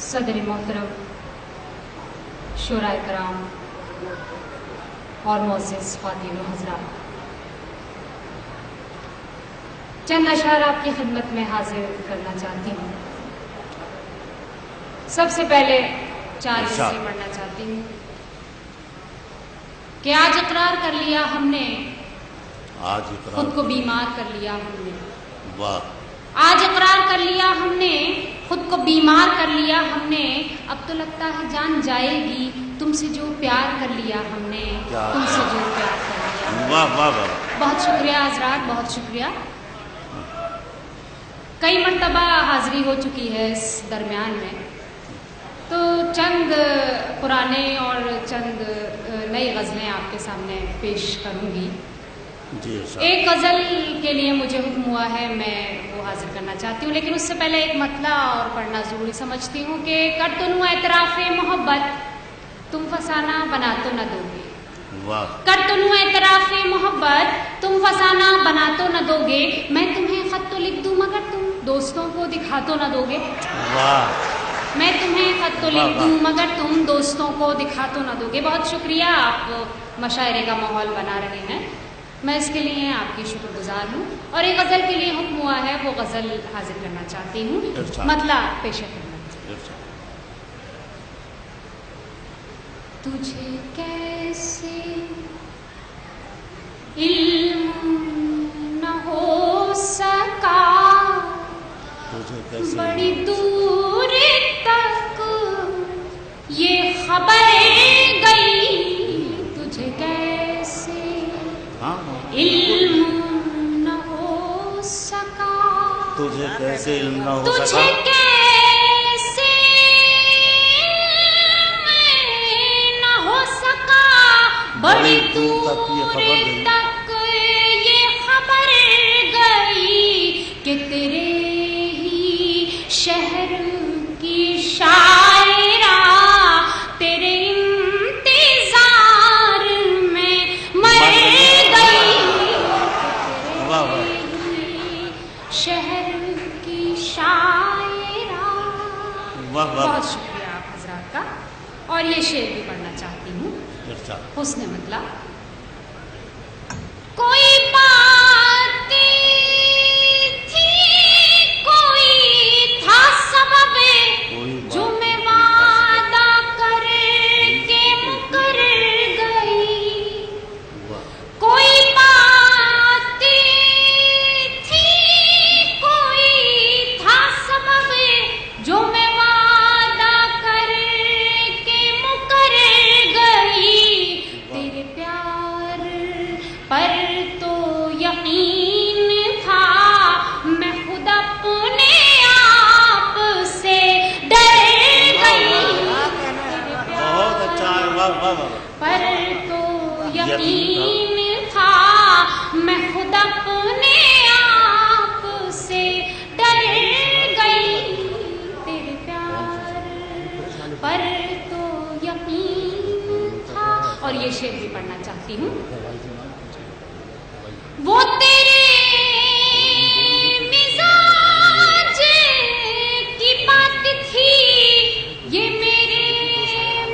सदर मोहतरम शुराए कराम और मोअज़्ज़िज़ ख़वातीन व हज़रात, चंद अशआर आपकी खिदमत में हाजिर करना चाहती हूँ। सबसे पहले 4 हिस्से पढ़ना चाहती हूँ कि आज इकरार कर लिया हमने, खुद को बीमार कर लिया हमने। वाह। आज इकरार कर लिया हमने, खुद को बीमार कर लिया हमने। अब तो लगता है जान जाएगी, तुमसे जो प्यार कर लिया हमने, तुमसे जो प्यार कर लिया। वाह वाह वाह। बहुत शुक्रिया हज़रात, बहुत शुक्रिया। कई मर्तबा हाजिरी हो चुकी है इस दरमियान में, तो चंद पुराने और चंद नई गज़लें आपके सामने पेश करूंगी। एक गज़ल के लिए मुझे हुक्म हुआ है, मैं वो हाजिर करना चाहती हूँ, लेकिन उससे पहले एक मतला और पढ़ना ज़रूरी समझती हूँ कि कर तो नू एतराफ़े मोहब्बत, तुम फसाना बना तो न दोगे। वाह। कर तो नू एतराफ़े मोहब्बत, तुम फसाना बना तो न दोगे। मैं तुम्हें खत तो लिख दूँ मगर तुम दोस्तों को दिखा तो न दोगे। वाह। मैं तुम्हें खत तो लिख दूँ मगर तुम दोस्तों को दिखा तो न दोगे। बहुत शुक्रिया, आप मशायरे का माहौल बना रहे हैं, मैं इसके लिए आपकी शुक्रगुजार हूँ। और एक गज़ल के लिए हुक्म हुआ है, वो गज़ल हाजिर करना चाहती हूँ, मतला पेश करना। तुझे कैसे इल्म न हो सका, बड़ी दूर तक ये खबर गई। तुझे कैसे इल्म न हो सका, तुझे कैसे इल्म न हो तुझे सका, कैसे न हो सका, बड़ी दूर तक ये खबर गई कि तेरे ही शहर की शायरा तेरे इंतजार में मर गई। शहर की शायरा। बहुत शुक्रिया आप हजरात का। और ये शेर भी पढ़ना चाहती हूँ, हुस्न मतलब। कोई बात थी, कोई था सबब, जो मैं वादा करके मुकर गई। कोई बात थी, कोई था सबब, जो मैं वादा करके मुकर गई। तेरे प्यार पर तो यकीन था, मैं खुद अपने आप से डर गई। बहुत अच्छा है। वाह वाह वाह। पर तो यकीन था, मैं खुद अपने आप से डर गई। तेरे प्यार पर तो यकीन था। और ये शेर भी पढ़ना चाहती हूँ। वो तेरे मिजाज की बात थी, ये मेरे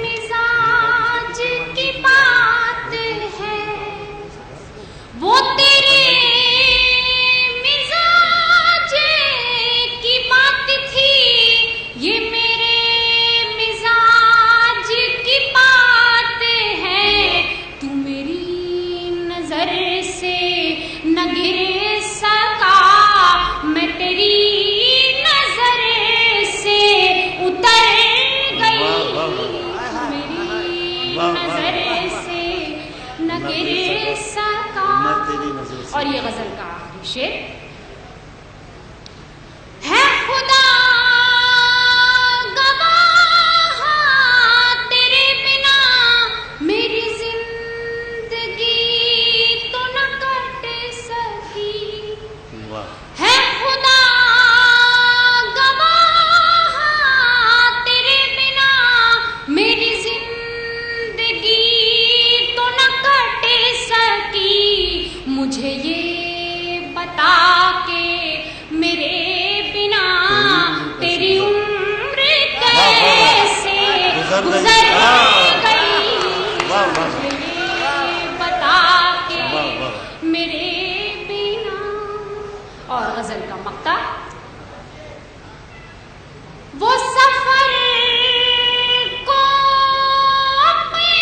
मिजाज की बात है। वो तेरे मिजाज की बात थी, ये मेरे मिजाज की बात है। तू मेरी नजर से न गिर सका, मैं तेरी नजर से उतर गई। मेरी नजर से न गिर सका। और ये गजल का आखिरी शेर है। खुदा गवाह, तेरे बिना मेरी जिंदगी तो न कट सकी। है खुदा गवाह, तेरे बिना मेरी जिंदगी तो न कट सकी। मुझे ये बता गुजर गई। गुजर हाँ। गई वाह, वाह। मुझे बता के वाह, वाह। मेरे बिना। और गजल का मक्ता, वो सफर को अपने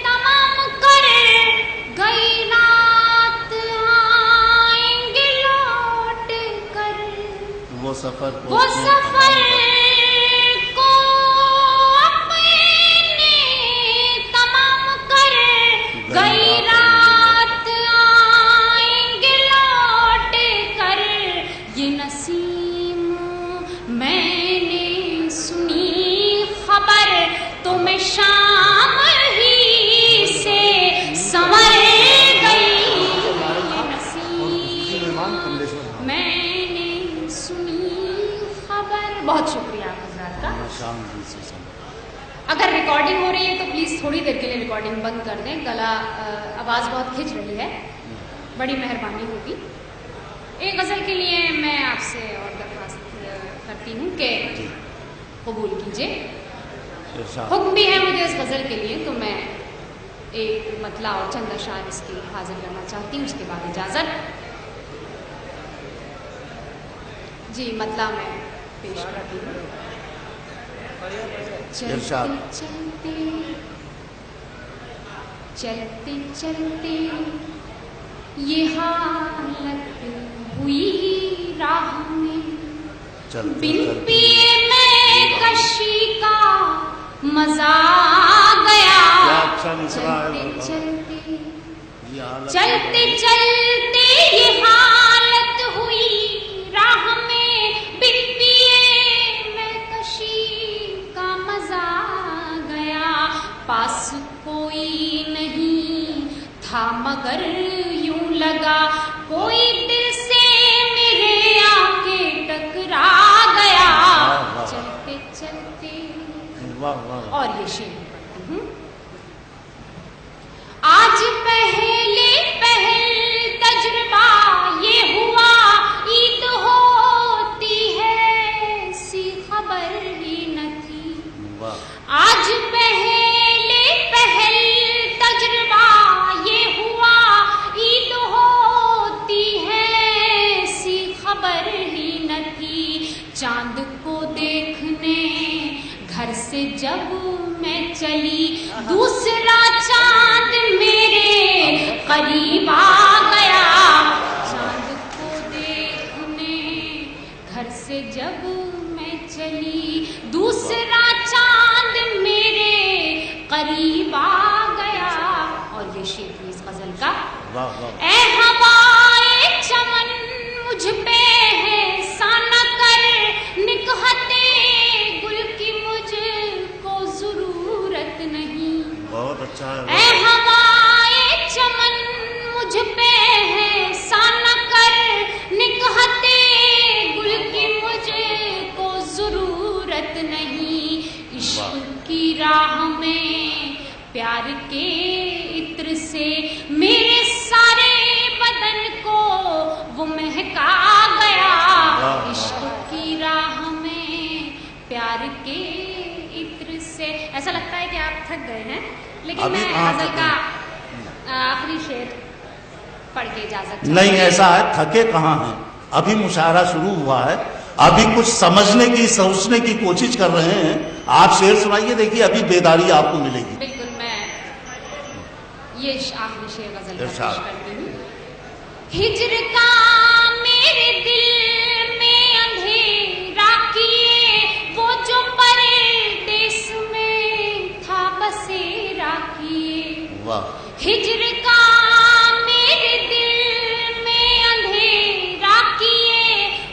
तमाम कर गई रात, आएंगे लौट कर। वो सफर वो सफर को अपने तमाम कर गई रात, आएंगे लौट कर। ये नसीम मैंने सुनी खबर, तो मैं शाम ही से संवर गई। ये नसीम मैंने सुनी खबर। बहुत शुक्रिया आप हजरात का। शाम ही से समय। अगर रिकॉर्डिंग हो रही है तो प्लीज़ थोड़ी देर के लिए रिकॉर्डिंग बंद कर दें, गला आवाज़ बहुत खिंच रही है, बड़ी मेहरबानी होगी। एक गज़ल के लिए मैं आपसे और दरख्वास्त करती हूँ कि जी। कबूल कीजिए। इरशाद। हुक्म भी है मुझे इस गज़ल के लिए, तो मैं एक मतला और चंद अशार इसकी हाजिर करना चाहती हूँ, उसके बाद इजाज़त। जी, मतला मैं पेश करती हूँ। इरशाद। चलते चलते चलते ये हालत हुई राह में, चलते बिन चलते पिए मैं कशी का मजा गया। क्या अच्छा मिसरा है चलते बाबा। चलते ये हालत चलते चलते ये हालत हुई राह में, बिन पिए मैं कशी का मजा गया। पास कोई नहीं था मगर यूं लगा, कोई दिल से मेरे आके टकरा गया। वाह, वाह। चलते चलते, वाह वाह। और ये शेर में पढ़ती हूँ। आज पहले पहल तजुर्बा ये हुआ, ईद होती है सी खबर ही न थी। वाह। आज पहले पहल तजुर्बा ये हुआ, ईद होती है सी खबर ही न थी। चांद को देखने घर से जब मैं चली, दूसरा चांद मेरे करीब आ गया। चांद को देखने घर से जब मैं चली, दूसरा चांद मेरे करीब आ गया। और ये शेर भी इस गजल का। वाह वाह। ऐ हवाए चमन मुझ पे है साना कर, निकहते गुल की मुझको जरूरत नहीं। बहुत अच्छा है। ऐ हवाए चमन मुझ पे है साना कर, निकहते गुल की मुझको जरूरत नहीं। इश्क की राह में प्यार के इत्र से मेरे सारे बदन को वो महका गया। वाह। इश्क की राह में प्यार के इत्र से। ऐसा लगता है कि आप थक गए हैं, लेकिन अभी मैं कहाँ गजल थके? का आखिरी शेर पढ़ के इजाजत नहीं, ऐसा है, थके कहाँ हैं, अभी मुशायरा शुरू हुआ है, अभी कुछ समझने की सोचने की कोशिश कर रहे हैं। आप शेर सुनाइए, देखिए अभी बेदारी आपको मिलेगी। बिल्कुल, मैं ये आखिरी शेर गजल का इरशाद। पेश करती हूँ। हिज्र का मेरे दिल में अंधेरा किए, वो जो परदेस में था बसेरा किए। वाह। हिज्र का मेरे दिल में अंधेरा किए,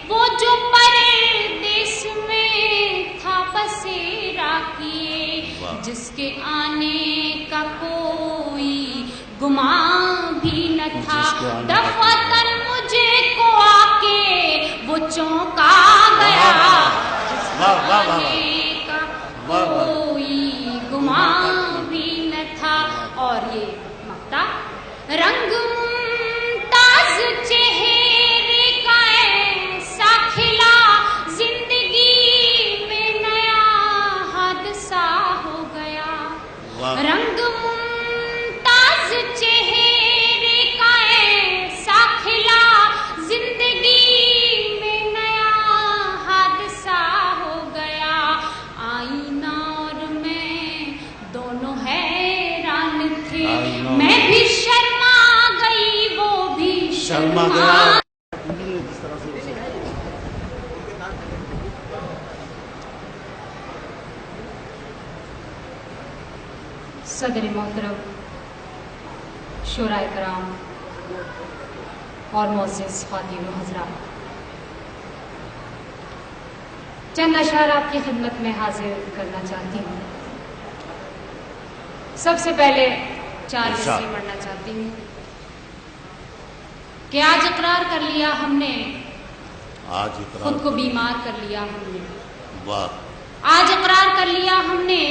वो जो परदेस में था बसेरा किए। वाह। जिसके आने का कोई गुमान भी न था, जिसके आने का दफातन मुझे को आके वो चौंका गया। जिसके वाह, वाह, वाह, वाह। आने का वाह, वाह। कोई गुमान भी न था। और ये मक्ता, रंग मुमताज चेहरे का ऐसा खिला, जिंदगी में नया हादसा सदर मोहतरम, शुराए कराम और मोअज़्ज़िज़ ख़वातीन व हज़रात, चंद अशआर आपकी खिदमत में हाजिर करना चाहती हूँ। सबसे पहले 4 हिस्से पढ़ना चाहती हूँ कि आज इकरार कर लिया हमने, खुद को बीमार कर लिया हमने। वाह। आज इकरार कर लिया हमने,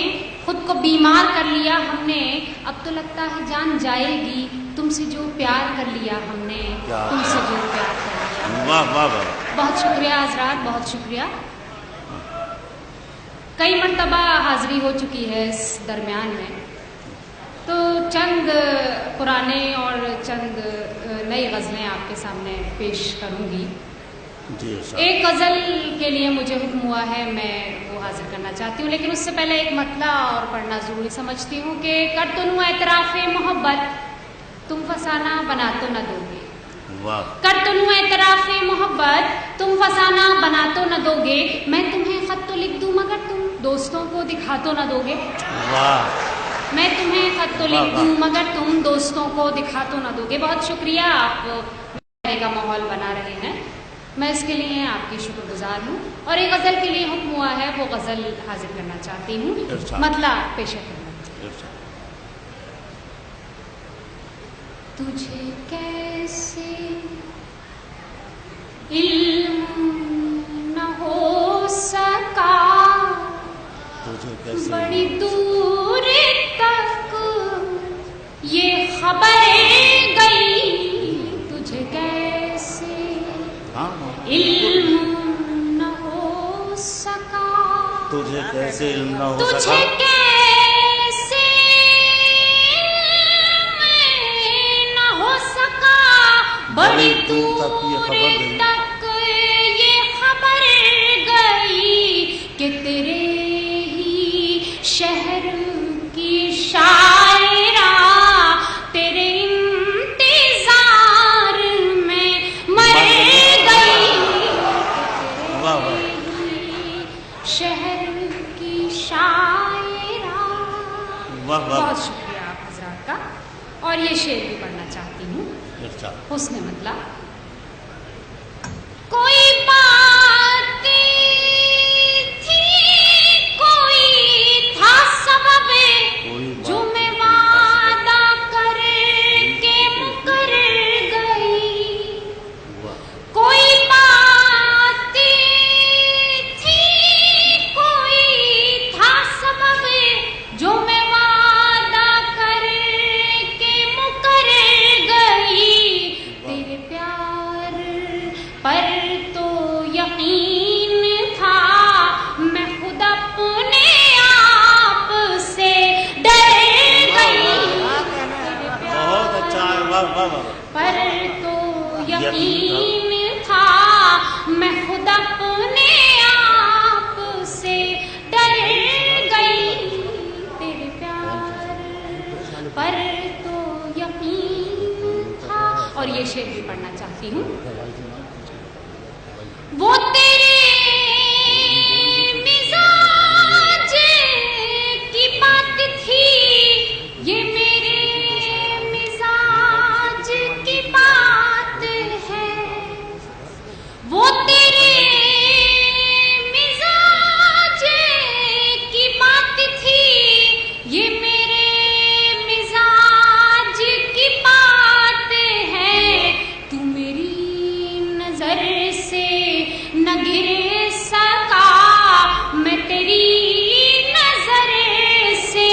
खुद को बीमार कर लिया हमने। अब तो लगता है जान जाएगी, तुमसे जो प्यार कर लिया हमने, तुमसे जो प्यार कर लिया। वाह वाह वाह। बहुत शुक्रिया हज़रात, बहुत शुक्रिया। कई मरतबा हाजिरी हो चुकी है इस दरमियान में, तो चंद पुराने और चंद नई गज़लें आपके सामने पेश करूंगी। एक गज़ल के लिए मुझे हुक्म हुआ है, मैं वो हाजिर करना चाहती हूँ, लेकिन उससे पहले एक मतला और पढ़ना ज़रूरी समझती हूँ कि कर तो नूं एतराफ़े मोहब्बत, तुम फसाना बना तो न दोगे। कर तो नूं एतराफ़े मोहब्बत, तुम फसाना बना तो न दोगे। मैं तुम्हें खत तो लिख दूँ मगर तुम दोस्तों को दिखा तो न दोगे। मैं तुम्हें खत तो लिख दूँ मगर तुम दोस्तों को दिखा तो न दोगे। बहुत शुक्रिया, आप का माहौल बना रहे हैं, मैं इसके लिए आपकी शुक्रगुजार हूँ। और एक गज़ल के लिए हुक्म हुआ है, वो गज़ल हाजिर करना चाहती हूँ, मतला पेश करना। तुझे कैसे इल्म न हो सका, बड़ी दूर तक ये खबरें गई। तुझे कैसे इल्म न हो सका, तुझे कैसे इल्म न हो तुझे सका, कैसे न हो सका, बड़ी दूर तक ये खबर गई कि तेरे ही शहर की शायरा तेरे इंतजार में मर गई। शहर की शायरा। बहुत शुक्रिया आप हजरात का। और ये शेर भी पढ़ना चाहती हूँ, हुस्न मतलब। कोई बात थी, कोई था सबब, जो मैं वादा करके मुकर गई। कोई बात थी, कोई था सबब, जो मैं वादा करके मुकर गई। तेरे प्यार पर तो यकीन था, मैं खुद अपने आप से डर गई। बहुत अच्छा है, वाह वाह वाह। पर तो यकीन था, मैं खुद अपने आप से डर गई। तेरे प्यार पर तो यकीन था। और ये शेर भी पढ़ना चाहती हूँ। वो तेरे मिजाज की बात थी, ये मेरे मिजाज की बात है। वो तेरे मिजाज की बात थी, ये मेरे मिजाज की बात है। तू मेरी नजर से न गिर सका, मैं तेरी नजर से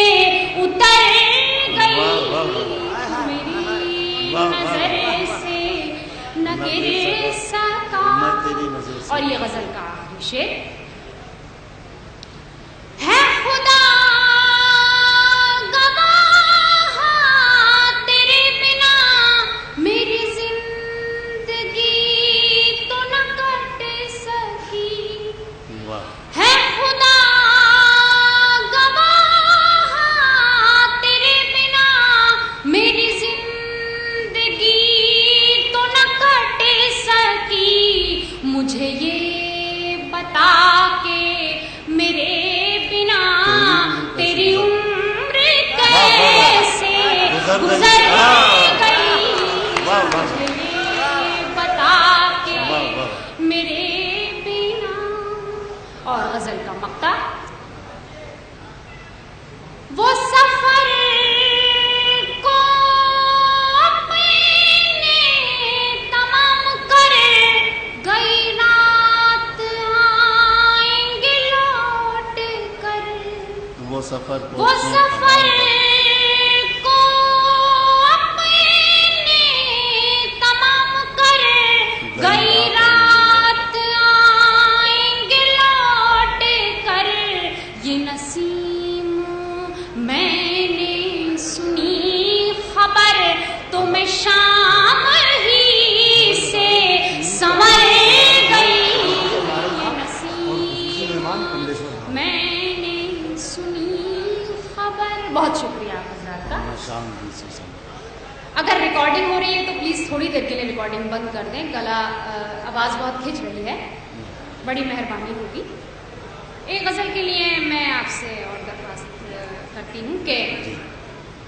उतर गई। मेरी नजर से न गिर सका। और ये गजल का आखिरी शेर है। खुदा गवाह, तेरे बिना मेरी जिंदगी तो न कट सकी। है खुदा गवाह, तेरे बिना मेरी जिंदगी तो न कट सकी। मुझे ये बता के मेरे बिना तेरी उम्र कैसे गई। गुजर वाह, गई वाह, वाह। मुझे ये बता के वाह, वाह। मेरे बिना। और गजल का मक्ता, वो सफर को अपने तमाम कर गई रात आएंगे लौट कर। वो सफर को वो अपने सफर तमाम को अपने तमाम कर गई रात आएंगे लौट कर। ये नसीम मैंने सुनी खबर तो मैं शाम ही से संवर गई। ये नसीम मैंने सुनी खबर। बहुत शुक्रिया आप हजरात का। शाम ही से संवर। अगर रिकॉर्डिंग हो रही है तो प्लीज़ थोड़ी देर के लिए रिकॉर्डिंग बंद कर दें, गला आवाज़ बहुत खिंच रही है, बड़ी मेहरबानी होगी। एक गज़ल के लिए मैं आपसे और दरख्वास्त करती हूँ कि जी,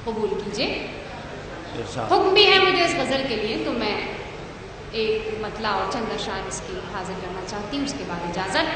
कबूल कीजिए। इरशाद। हुक्म भी है मुझे इस गज़ल के लिए, तो मैं एक मतला और चंद अशार इसकी हाजिर करना चाहती हूँ, उसके बाद इजाज़त।